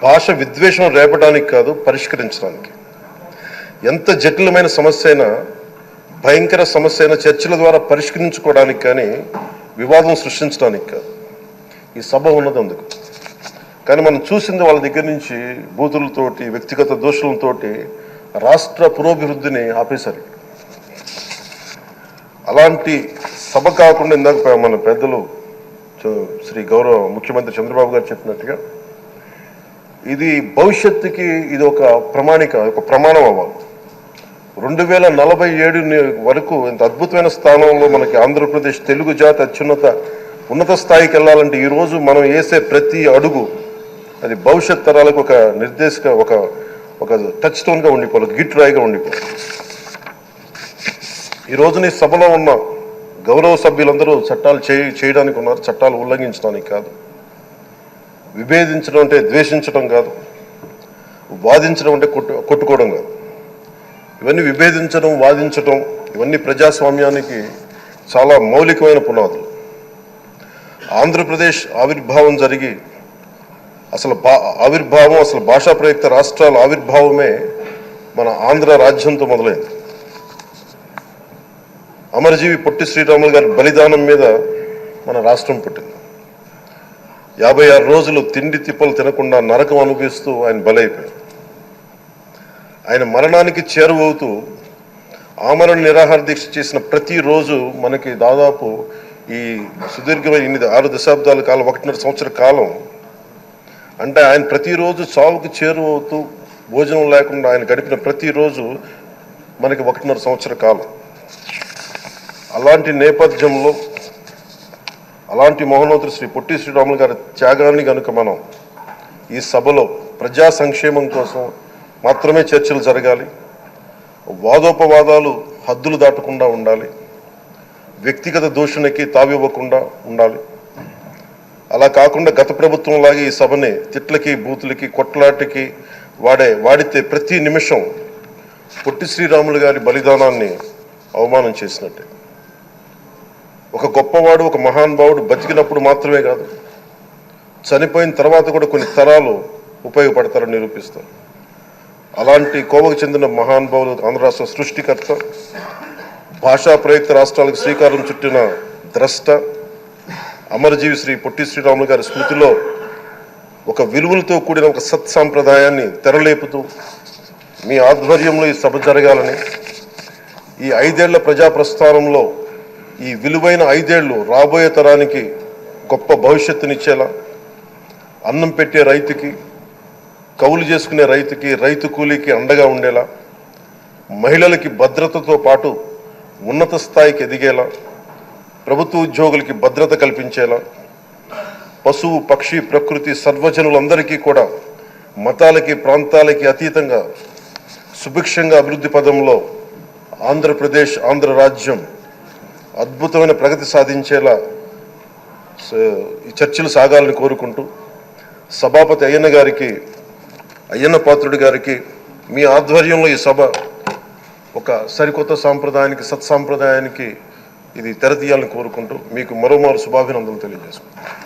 భాష విద్వేషం రేపడానికి కాదు, పరిష్కరించడానికి. ఎంత జటిలమైన సమస్య అయినా, భయంకర సమస్య అయినా చర్చల ద్వారా పరిష్కరించుకోవడానికి కానీ వివాదం సృష్టించడానికి కాదు. ఈ సభ ఉన్నది అందుకు. కానీ మనం చూసింది వాళ్ళ దగ్గర నుంచి బూతులతోటి, వ్యక్తిగత దోషులతోటి రాష్ట్ర పురోభివృద్ధిని ఆపేశారు. అలాంటి సభ కాకుండా ఇందాక మన పెద్దలు శ్రీ గౌరవ ముఖ్యమంత్రి చంద్రబాబు గారు చెప్పినట్టుగా ఇది భవిష్యత్తుకి ఇది ఒక ప్రమాణం అవ్వాలి. 2047 వరకు ఇంత అద్భుతమైన స్థానంలో మనకి ఆంధ్రప్రదేశ్ తెలుగు జాతి ఉన్నత స్థాయికి వెళ్ళాలంటే ఈరోజు మనం వేసే ప్రతి అడుగు అది భవిష్యత్ తరాలకు ఒక నిర్దేశక ఒక టచ్ స్టోన్గా ఉండిపోవాలి, గిట్ రాయిగా ఉండిపోవాలి. ఈ రోజున ఈ సభలో ఉన్న గౌరవ సభ్యులందరూ చట్టాలు చేయడానికి ఉన్నారు, చట్టాలు ఉల్లంఘించడానికి కాదు. విభేదించడం అంటే ద్వేషించడం కాదు, వాదించడం అంటే కొట్టుకోవడం కాదు. ఇవన్నీ విభేదించడం, వాదించడం ఇవన్నీ ప్రజాస్వామ్యానికి చాలా మౌలికమైన పునాదులు. ఆంధ్రప్రదేశ్ ఆవిర్భావం జరిగి అసలు భాషా ప్రయుక్త రాష్ట్రాల ఆవిర్భావమే మన ఆంధ్ర రాజ్యంతో మొదలైంది. అమరజీవి పొట్టి శ్రీరాములు గారి బలిదానం మీద మన రాష్ట్రం పుట్టింది. 56 రోజులు తిండి తిప్పలు తినకుండా నరకం అనుభవిస్తూ ఆయన బలైపోయారు. ఆయన మరణానికి చేరువవుతూ ఆమరణ నిరాహార దీక్ష చేసిన ప్రతిరోజు మనకి దాదాపు ఈ సుదీర్ఘమైన 6 దశాబ్దాల కాలం, 1.5 సంవత్సర కాలం అంటే ఆయన ప్రతిరోజు చావుకి చేరువవుతూ భోజనం లేకుండా ఆయన గడిపిన ప్రతిరోజు మనకి 1.5 సంవత్సర కాలం. అలాంటి నేపథ్యంలో అలాంటి మహోన్నతుడు శ్రీ పొట్టి శ్రీరాములు గారి త్యాగాన్ని కనుక మనం ఈ సభలో ప్రజా సంక్షేమం కోసం మాత్రమే చర్చలు జరగాలి, వాదోపవాదాలు హద్దులు దాటకుండా ఉండాలి, వ్యక్తిగత దూషణకి తావివ్వకుండా ఉండాలి. అలా కాకుండా గత ప్రభుత్వం లాగా ఈ సభని తిట్లకి, బూతులకి, కొట్లాటకి వాడితే ప్రతి నిమిషం పొట్టి శ్రీరాములు గారి బలిదానాన్ని అవమానం చేసినట్టే. ఒక గొప్పవాడు, ఒక మహానుభావుడు బతికినప్పుడు మాత్రమే కాదు, చనిపోయిన తర్వాత కూడా కొన్ని తరాలు ఉపయోగపడతారని నిరూపిస్తారు. అలాంటి కోవకు చెందిన మహానుభావులు ఆంధ్ర రాష్ట్ర సృష్టికర్త, భాషా ప్రయుక్త రాష్ట్రాలకు శ్రీకారం చుట్టిన ద్రష్ట, అమరజీవి శ్రీ పొట్టి శ్రీరాములు గారి స్మృతిలో ఒక విలువలతో కూడిన ఒక సత్సాంప్రదాయాన్ని తెరలేపుతూ మీ ఆధ్వర్యంలో ఈ సభ జరగాలని, ఈ 5 ఏళ్ల ప్రజా ప్రస్థానంలో ఈ విలువైన 5 ఏళ్ళు రాబోయే తరానికి గొప్ప భవిష్యత్తునిచ్చేలా, అన్నం పెట్టే రైతుకి, కౌలు చేసుకునే రైతుకి, రైతు కూలీకి అండగా ఉండేలా, మహిళలకి భద్రతతో పాటు ఉన్నత స్థాయికి ఎదిగేలా, ప్రభుత్వ ఉద్యోగులకి భద్రత కల్పించేలా, పశువు, పక్షి, ప్రకృతి సర్వజనులందరికీ కూడా మతాలకి, ప్రాంతాలకి అతీతంగా సుభిక్షంగా అభివృద్ధి పదంలో ఆంధ్రప్రదేశ్, ఆంధ్ర రాజ్యం అద్భుతమైన ప్రగతి సాధించేలా ఈ చర్చలు సాగాలని కోరుకుంటూ, సభాపతి అయ్యన్న పాత్రుడి గారికి మీ ఆధ్వర్యంలో ఈ సభ ఒక సరికొత్త సాంప్రదాయానికి, సత్సాంప్రదాయానికి ఇది తెరతీయాలని కోరుకుంటూ మీకు మరోమారు శుభాభినందనలు తెలియజేసుకుంటాను.